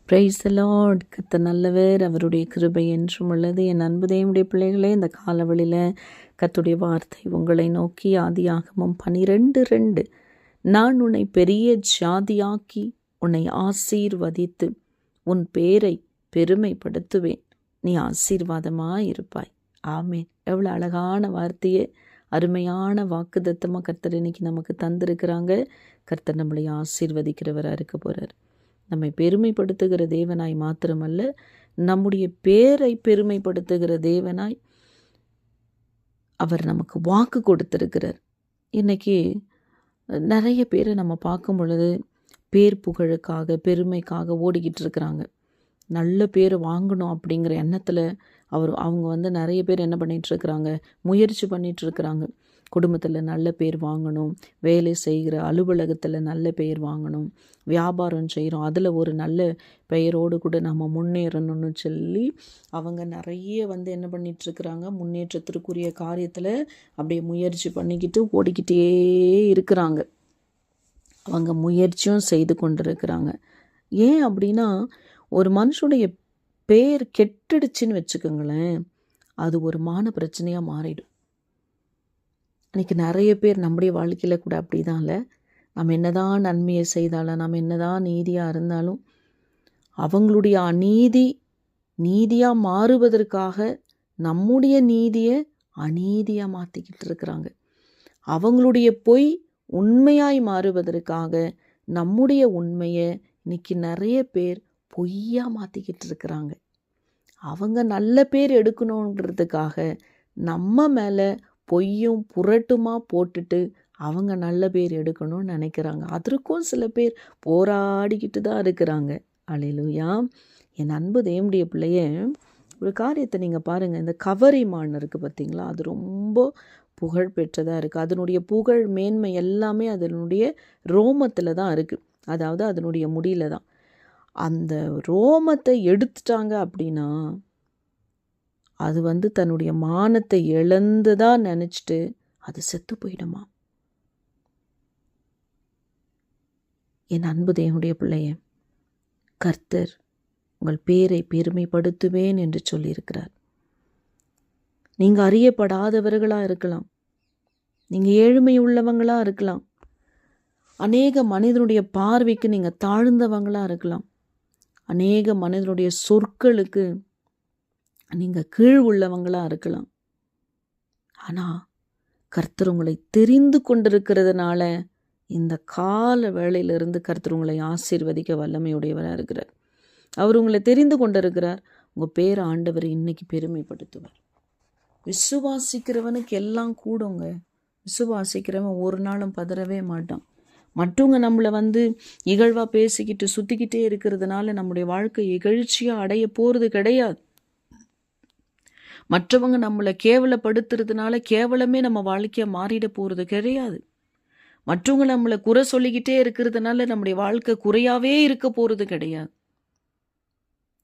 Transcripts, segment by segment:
Praise the Lord. கர்த்தர் நல்லவர், அவருடைய கிருபை என்றும் உள்ளது. என் அன்பு தேவனுடைய பிள்ளைகளே, இந்த காலவெளியில் கர்த்தருடைய வார்த்தை உங்களை நோக்கி ஆதியாகமம் 12:2, நான் உன்னை பெரிய ஜாதியாக்கி உன்னை ஆசீர்வதித்து உன் பேரை பெருமைப்படுத்துவேன், நீ ஆசீர்வாதமாயிருப்பாய். ஆமேன். எவ்வளோ அழகான வார்த்தையே, அருமையான வாக்குத்தத்தமாக கர்த்தர் இன்னைக்கு நமக்கு தந்திருக்கிறாங்க. கர்த்தர் நம்மளை ஆசீர்வதிக்கிறவராக இருக்க போகிறார். நம்மை பெருமைப்படுத்துகிற தேவனாய் மாத்திரமல்ல, நம்முடைய பேரை பெருமைப்படுத்துகிற தேவனாய் அவர் நமக்கு வாக்கு கொடுத்திருக்கிறார். இன்றைக்கி நிறைய பேரை நம்ம பார்க்கும் பொழுது பேர் புகழுக்காக பெருமைக்காக ஓடிக்கிட்டு இருக்கிறாங்க. நல்ல பேர் வாங்கணும் அப்படிங்கிற எண்ணத்தில் அவங்க நிறைய பேர் என்ன பண்ணிகிட்ருக்கிறாங்க, முயற்சி பண்ணிகிட்ருக்கிறாங்க. குடும்பத்தில் நல்ல பேர் வாங்கணும், வேலை செய்கிற அலுவலகத்தில் நல்ல பெயர் வாங்கணும், வியாபாரம் செய்கிறோம் அதில் ஒரு நல்ல பெயரோடு கூட நம்ம முன்னேறணும்னு சொல்லி அவங்க நிறைய என்ன பண்ணிகிட்ருக்கிறாங்க, முன்னேற்றத்திற்குரிய காரியத்தில் அப்படியே முயற்சி பண்ணிக்கிட்டு ஓடிக்கிட்டே இருக்கிறாங்க. அவங்க முயற்சியும் செய்து கொண்டிருக்கிறாங்க. ஏன் அப்படின்னா, ஒரு மனுஷனுடைய பேர் கெட்டுடுச்சுன்னு வச்சுக்கோங்களேன், அது ஒரு மான பிரச்சனையாக மாறிடும். இன்றைக்கி நிறைய பேர் நம்முடைய வாழ்க்கையில் கூட அப்படி தான் இல்லை, நம்ம என்னதான் நன்மையை செய்தாலும், நம்ம என்னதான் நீதியாக இருந்தாலும், அவங்களுடைய அநீதி நீதியாக மாறுவதற்காக நம்முடைய நீதியை அநீதியாக மாற்றிக்கிட்டு இருக்கிறாங்க. அவங்களுடைய பொய் உண்மையாய் மாறுவதற்காக நம்முடைய உண்மையை இன்னைக்கு நிறைய பேர் பொய்யாக மாற்றிக்கிட்டு இருக்கிறாங்க. அவங்க நல்ல பேர் எடுக்கணுன்றதுக்காக நம்ம மேலே பொய்யும் புரட்டுமா போட்டுட்டு அவங்க நல்ல பேர் எடுக்கணும்னு நினைக்கிறாங்க. அதற்கும் சில பேர் போராடிக்கிட்டு தான் இருக்கிறாங்க. அல்லேலூயா. என் அன்பு தேவனுடைய பிள்ளைய, ஒரு காரியத்தை நீங்கள் பாருங்கள். இந்த கவரிமான் இருக்குது பார்த்தீங்களா, அது ரொம்ப புகழ் பெற்றதாக இருக்குது. அதனுடைய புகழ் மேன்மை எல்லாமே அதனுடைய ரோமத்தில் தான் இருக்குது, அதாவது அதனுடைய முடியில் தான். அந்த ரோமத்தை எடுத்துட்டாங்க அப்படின்னா அது தன்னுடைய மானத்தை இழந்துதா நினச்சிட்டு அது செத்து போயிடுமா. என் அன்பு தேவனுடைய பிள்ளைய, கர்த்தர் உங்கள் பேரை பெருமைப்படுத்துவேன் என்று சொல்லியிருக்கிறார். நீங்கள் அறியப்படாதவர்களாக இருக்கலாம், நீங்கள் ஏழ்மை உள்ளவங்களாக இருக்கலாம், அநேக மனிதனுடைய பார்வைக்கு நீங்கள் தாழ்ந்தவங்களாக இருக்கலாம், அநேக மனிதனுடைய சொற்களுக்கு நீங்கள் கீழ் உள்ளவங்களாக இருக்கலாம். ஆனால் கர்த்தர் உங்களை தெரிந்து கொண்டிருக்கிறதுனால இந்த கால வேளையிலிருந்து கர்த்தர் உங்களை ஆசீர்வதிக்க வல்லமையுடையவராக இருக்கிறார். அவர் உங்களை தெரிந்து கொண்டிருக்கிறார். உங்கள் பேரை ஆண்டவர் இன்னைக்கு பெருமைப்படுத்துவார். விசுவாசிக்கிறவனுக்கு எல்லாம் கூடுங்க. விசுவாசிக்கிறவன் ஒரு நாளும் பதறவே மாட்டான். மற்றவங்க நம்மளை இகழ்வாக பேசிக்கிட்டு சுற்றிக்கிட்டே இருக்கிறதுனால நம்முடைய வாழ்க்கை இகழ்ச்சியாக அடைய போகிறது கிடையாது. மற்றவங்க நம்மளை கேவலப்படுத்துறதுனால கேவலமே நம்ம வாழ்க்கையை மாறிட போகிறது கிடையாது. மற்றவங்க நம்மளை குறை சொல்லிக்கிட்டே இருக்கிறதுனால நம்முடைய வாழ்க்கை குறையாவே இருக்க போகிறது கிடையாது.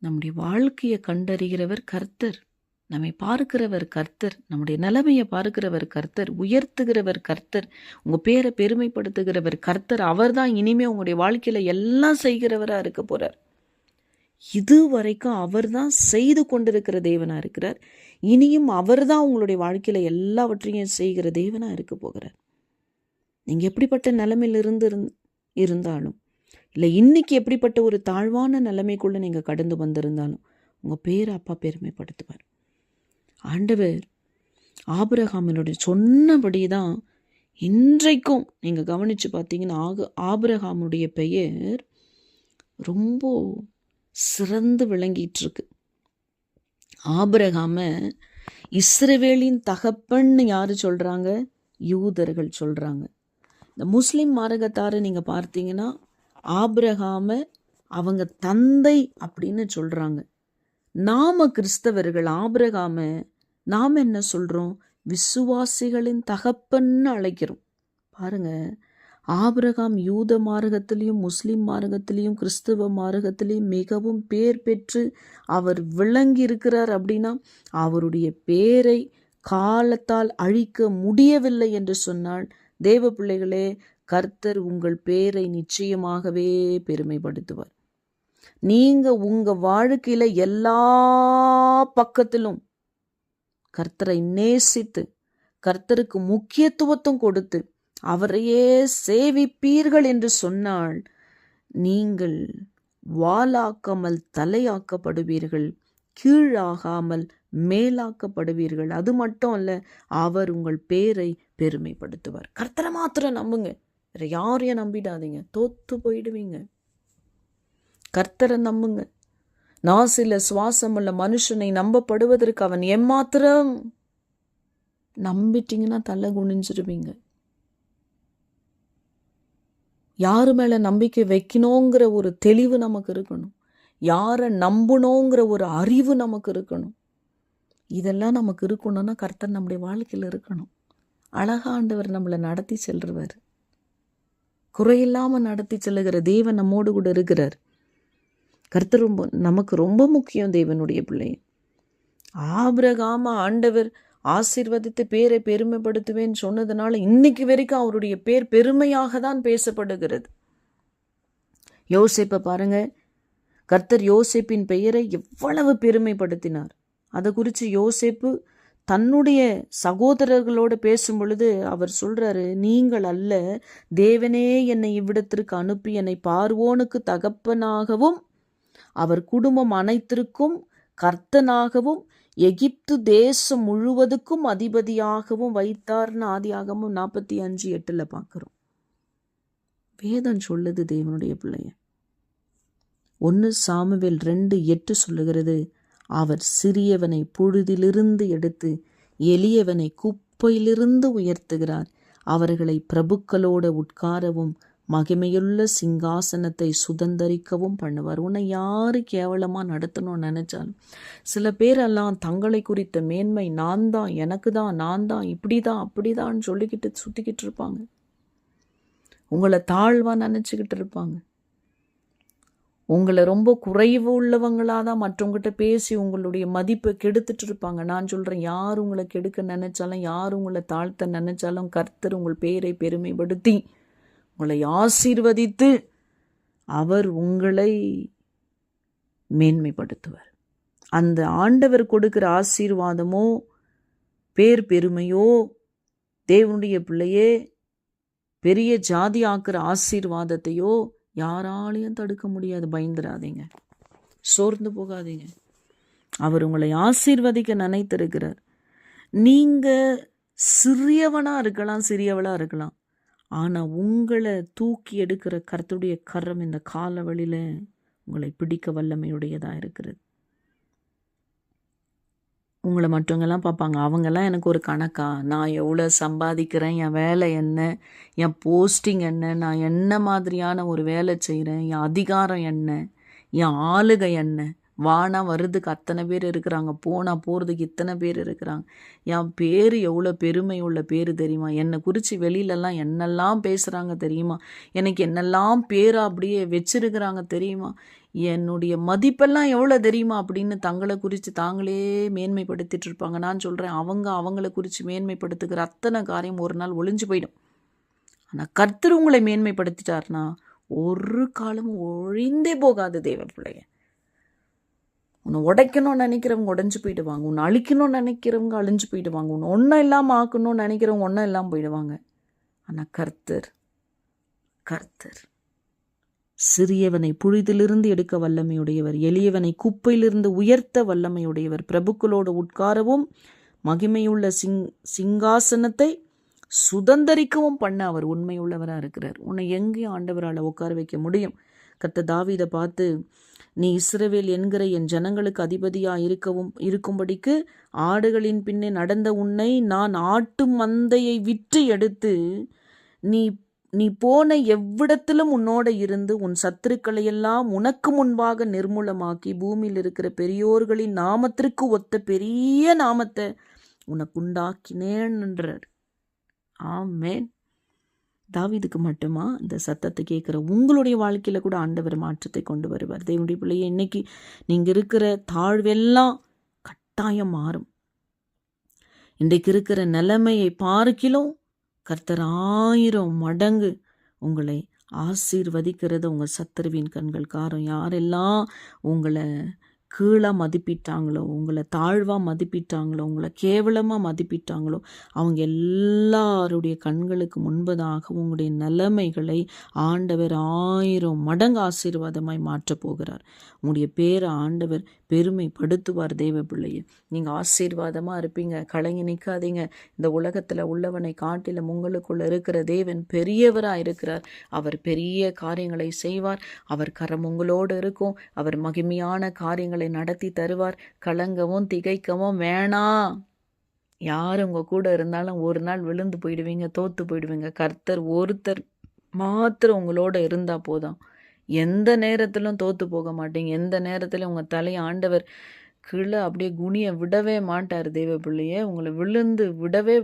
நம்முடைய வாழ்க்கையை கண்டறிகிறவர் கர்த்தர், நம்மை பார்க்கிறவர் கர்த்தர், நம்முடைய நிலைமையை பார்க்கிறவர் கர்த்தர், உயர்த்துகிறவர் கர்த்தர், உங்கள் பேரை பெருமைப்படுத்துகிறவர் கர்த்தர். அவர் தான் இனிமேல் உங்களுடைய வாழ்க்கையில் எல்லாம் செய்கிறவராக இருக்க போகிறார். இது வரைக்கும் அவர் தான் செய்து கொண்டிருக்கிற தேவனாக இருக்கிறார். இனியும் அவர் தான் உங்களுடைய வாழ்க்கையில் எல்லாவற்றையும் செய்கிற தேவனாக இருக்க போகிறார். நீங்கள் எப்படிப்பட்ட நிலைமையிலிருந்து இருந்தாலும், இல்லை இன்னைக்கு எப்படிப்பட்ட ஒரு தாழ்வான நிலைமைக்குள்ளே நீங்கள் கடந்து வந்திருந்தாலும், உங்கள் பேரை அப்பா பெருமைப்படுத்துவார். ஆண்டவர் ஆபிரகாமினுடைய சொன்னபடி தான் இன்றைக்கும் நீங்கள் கவனித்து பார்த்தீங்கன்னா ஆபிரகாமுடைய பெயர் ரொம்ப சிறந்து விளங்கிட்டு இருக்கு. ஆபிரகாம இஸ்ரவேலின் தகப்பன்னு யாரு சொல்றாங்க? யூதர்கள் சொல்றாங்க. இந்த முஸ்லிம் மார்க்கத்தாரை நீங்க பார்த்தீங்கன்னா ஆபிரகாம அவங்க தந்தை அப்படின்னு சொல்றாங்க. நாம கிறிஸ்தவர்கள் ஆபிரகாம நாம் என்ன சொல்றோம்? விசுவாசிகளின் தகப்பன்னு அழைக்கிறோம். பாருங்க, ஆபிரகாம் யூத மார்க்கத்திலையும் முஸ்லிம் மார்க்கத்திலையும் கிறிஸ்தவ மார்க்கத்திலையும் மிகவும் பேர் பெற்று அவர் விளங்கி இருக்கிறார். அப்படின்னா அவருடைய பேரை காலத்தால் அழிக்க முடியவில்லை என்று சொன்னால், தேவ பிள்ளைகளே, கர்த்தர் உங்கள் பேரை நிச்சயமாகவே பெருமைப்படுத்துவார். நீங்க உங்க வாழ்க்கையில எல்லா பக்கத்திலும் கர்த்தரை நேசித்து கர்த்தருக்கு முக்கியத்துவத்தும் கொடுத்து அவரையே சேவிப்பீர்கள் என்று சொன்னால் நீங்கள் வாலாக்காமல் தலையாக்கப்படுவீர்கள், கீழாகாமல் மேலாக்கப்படுவீர்கள். அது மட்டும் அல்ல, அவர் உங்கள் பேரை பெருமைப்படுத்துவார். கர்த்தரை மாத்திரம் நம்புங்க, வேற யாரையும் நம்பிடாதீங்க, தோத்து போயிடுவீங்க. கர்த்தரை நம்புங்க. நாசில சுவாசமுள்ள மனுஷனை நம்பப்படுவதற்கு அவன் ஏமாத்திரம் நம்பிட்டீங்கன்னா தலை குனிஞ்சிருவீங்க. யாரு மேல நம்பிக்கை வைக்கணுங்கிற ஒரு தெளிவு நமக்கு இருக்கணும். யாரை நம்பணுங்கிற ஒரு அறிவு நமக்கு இருக்கணும். இதெல்லாம் நமக்கு இருக்கணும்னா கர்த்தர் நம்முடைய வாழ்க்கையில் இருக்கணும். அழகா ஆண்டவர் நம்மளை நடத்தி செல்றவர், குறையில்லாம நடத்தி செல்லுகிற தேவன் நம்மோடு கூட இருக்கிறார். கர்த்தர் நமக்கு ரொம்ப முக்கியம். தேவனுடைய பிள்ளை ஆபிரகாம ஆண்டவர் ஆசீர்வதித்து பேரை பெருமைப்படுத்துவேன்னு சொன்னதுனால இன்னைக்கு வரைக்கும் அவருடைய பேர் பெருமையாக தான் பேசப்படுகிறது. யோசேப்பை பாருங்க, கர்த்தர் யோசேப்பின் பெயரை எவ்வளவு பெருமைப்படுத்தினார். அதை குறித்து யோசேப்பு தன்னுடைய சகோதரர்களோடு பேசும் பொழுது அவர் சொல்றாரு, நீங்கள் அல்ல, தேவனே என்னை இவ்விடத்திற்கு அனுப்பி என்னை பார்வோனுக்கு தகப்பனாகவும் அவர் குடும்பம் அனைத்திற்கும் கர்த்தனாகவும் எகிப்து தேசம் முழுவதுக்கும் அதிபதியாகவும் வைத்தார்னு ஆதியாகமம் 45:8 பார்க்கிறோம். வேதம் சொல்லுது தேவனுடைய பிள்ளைய. 1 சாமுவேல் 2:8 சொல்லுகிறது, அவர் சிறியவனை புழுதிலிருந்து எடுத்து எளியவனை குப்பையிலிருந்து உயர்த்துகிறார், அவர்களை பிரபுக்களோடு உட்காரவும் மகிமையுள்ள சிங்காசனத்தை சுதந்தரிக்கவும் பண்ணுவார். உன்னை யாரு கேவலமா நடத்தணும்னு நினைச்சாலும், சில பேரெல்லாம் தங்களை குறித்த மேன்மை நான் தான், எனக்கு தான், நான் தான், இப்படிதான் அப்படிதான்னு சொல்லிக்கிட்டு சுத்திக்கிட்டு இருப்பாங்க. உங்களை தாழ்வா நினைச்சுக்கிட்டு இருப்பாங்க. உங்களை ரொம்ப குறைவு உள்ளவங்களாதான் மற்றவங்ககிட்ட பேசி உங்களுடைய மதிப்பை கெடுத்துட்டு இருப்பாங்க. நான் சொல்றேன், யார் உங்களை கெடுக்க நினைச்சாலும், யார் உங்களை தாழ்த்த நினைச்சாலும், கர்த்தர் உங்கள் பேரை பெருமைப்படுத்தி உங்களை ஆசீர்வதித்து அவர் உங்களை மேன்மைப்படுத்துவார். அந்த ஆண்டவர் கொடுக்கிற ஆசீர்வாதமோ பேர் பெருமையோ தேவனுடைய பிள்ளையே பெரிய ஜாதி ஆக்குற ஆசீர்வாதத்தையோ யாராலையும் தடுக்க முடியாது. பயந்துடாதீங்க, சோர்ந்து போகாதீங்க. அவர் உங்களை ஆசீர்வதிக்க நினைத்திருக்கிறார். நீங்க சிறியவனா இருக்கலாம், சிறியவளா இருக்கலாம், ஆனா உங்களை தூக்கி எடுக்கிற கர்த்தருடைய கரம் இந்த காலவழியில உங்களை பிடிக்க வல்லமையுடையதா இருக்கிறது. உங்களை மற்றவங்கெல்லாம் பார்ப்பாங்க, அவங்கெல்லாம் எனக்கு ஒரு கணக்கா, நான் எவ்வளோ சம்பாதிக்கிறேன், என் வேலை என்ன, என் போஸ்டிங் என்ன, நான் என்ன மாதிரியான ஒரு வேலை செய்கிறேன், என் அதிகாரம் என்ன, என் ஆளுகை என்ன, வானா வர்றதுக்கு அத்தனை பேர் இருக்கிறாங்க, போனால் போகிறதுக்கு இத்தனை பேர் இருக்கிறாங்க, என் பேர் எவ்வளோ பெருமை உள்ள பேர் தெரியுமா, என்னை குறித்து வெளியிலலாம் என்னெல்லாம் பேசுகிறாங்க தெரியுமா, எனக்கு என்னெல்லாம் பேரை அப்படியே வச்சிருக்கிறாங்க தெரியுமா, என்னுடைய மதிப்பெல்லாம் எவ்வளோ தெரியுமா அப்படின்னு தங்களை குறித்து தாங்களே மேன்மைப்படுத்திட்டு இருப்பாங்க. நான் சொல்கிறேன், அவங்களை குறித்து மேன்மைப்படுத்துகிற அத்தனை காரியம் ஒரு நாள் ஒளிஞ்சு போயிடும். ஆனால் கர்த்தர் உங்களை மேன்மைப்படுத்திட்டார்னா ஒரு காலமும் ஒழிந்தே போகாது. தேவ பிள்ளைய, உன்னை உடைக்கணும்னு நினைக்கிறவங்க உடைஞ்சு போயிடுவாங்க, உன்னை அழிக்கணும்னு நினைக்கிறவங்க அழிஞ்சு போயிடுவாங்க, உன்னை ஒன்றும் இல்லாமல் ஆக்கணும்னு நினைக்கிறவங்க ஒன்றும் இல்லாமல் போயிடுவாங்க. ஆனால் கர்த்தர் சிறியவனை புழுதிலிருந்து எடுக்க வல்லமையுடையவர், எளியவனை குப்பையிலிருந்து உயர்த்த வல்லமையுடையவர், பிரபுக்களோடு உட்காரவும் மகிமையுள்ள சிங்காசனத்தை சுதந்தரிக்கவும் பண்ண அவர் உண்மையுள்ளவராக இருக்கிறார். உன்னை எங்கேயும் ஆண்டவரால் உட்கார வைக்க முடியும். கர்த்தர் தாவீதை பார்த்து, நீ இஸ்ரவேல் என்கிற என் ஜனங்களுக்கு அதிபதியாக இருக்கும்படிக்கு ஆடுகளின் பின்னே நடந்த உன்னை நான் ஆட்டு மந்தையை விற்று எடுத்து நீ போன எவ்விடத்திலும் உன்னோட இருந்து உன் சத்துருக்களையெல்லாம் உனக்கு முன்பாக நிர்மூலமாக்கி பூமியில் இருக்கிற பெரியோர்களின் நாமத்திற்கு ஒத்த பெரிய நாமத்தை உனக்கு உண்டாக்கினேன் என்றார். ஆமென். தாவீதுக்கு மட்டுமா இந்த சத்தத்தை கேட்குற உங்களுடைய வாழ்க்கையில் கூட ஆண்டவர் மாற்றத்தை கொண்டு வருவார். தேவனுடைய பிள்ளையை, இன்னைக்கு நீங்கள் இருக்கிற தாழ்வெல்லாம் கட்டாயம் மாறும். இன்றைக்கு இருக்கிற நிலைமையை பார்க்கிலும் கர்த்தர் 1000 மடங்கு உங்களை ஆசீர்வதிக்கிறது உங்கள் சத்துருவின் கண்கள் காரம். யாரெல்லாம் உங்களை கீழாக மதிப்பிட்டாங்களோ, உங்களை தாழ்வாக மதிப்பிட்டாங்களோ, உங்களை கேவலமாக மதிப்பிட்டாங்களோ, அவங்க எல்லாருடைய கண்களுக்கு முன்பதாக உங்களுடைய நிலைமைகளை ஆண்டவர் 1000 மடங்கு ஆசீர்வாதமாய் மாற்றப் போகிறார். உங்களுடைய பேரை ஆண்டவர் பெருமைப்படுத்துவார். தேவ பிள்ளையே, நீங்கள் ஆசீர்வாதமாக இருப்பீங்க. கலங்கி நிற்காதீங்க. இந்த உலகத்தில் உள்ளவனை காட்டிலும் உங்களுக்குள்ள இருக்கிற தேவன் பெரியவராக இருக்கிறார். அவர் பெரிய காரியங்களை செய்வார். அவர் கரம் உங்களோடு இருக்கும். அவர் மகிமையான காரியங்களை நடத்தி தருவார். கலங்கவும் திகைக்கவும் வேணாம். யார் உங்கள் கூட இருந்தாலும் ஒரு நாள் விழுந்து போயிடுவீங்க, தோற்று போயிடுவீங்க. கர்த்தர் ஒருத்தர் மாத்திரம் உங்களோட இருந்தால் போதும். எந்த நேரத்திலும் தோற்று போக மாட்டீங்க. எந்த நேரத்திலும் உங்கள் தலையை ஆண்டவர் கீழே அப்படியே குனிய விடவே மாட்டார். தேவ பிள்ளையே, உங்களை விழுந்து விடவே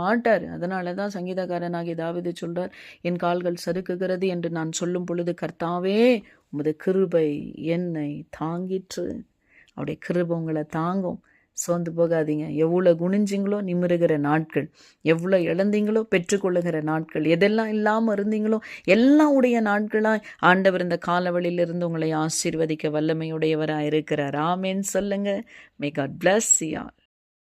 மாட்டார். அதனால தான் சங்கீதக்காரனாகிய தாவீது சொல்றார், என் கால்கள் சறுக்குகிறது என்று நான் சொல்லும் பொழுது, கர்த்தாவே உமது கிருபை என்னை தாங்கிற்று. அவருடைய கிருபை உங்களை தாங்கும். சோர்ந்து போகாதீங்க. எவ்வளோ குனிஞ்சிங்களோ நிமிருகிற நாட்கள், எவ்வளோ இழந்தீங்களோ பெற்றுக்கொள்ளுகிற நாட்கள், எதெல்லாம் இல்லாமல் இருந்தீங்களோ எல்லாம் உடைய நாட்களாய் ஆண்டவர் இந்த காலவெளியிலிருந்து உங்களை ஆசீர்வதிக்க வல்லமையுடையவராக இருக்கிறார். ஆமென் சொல்லுங்க. May God bless you all.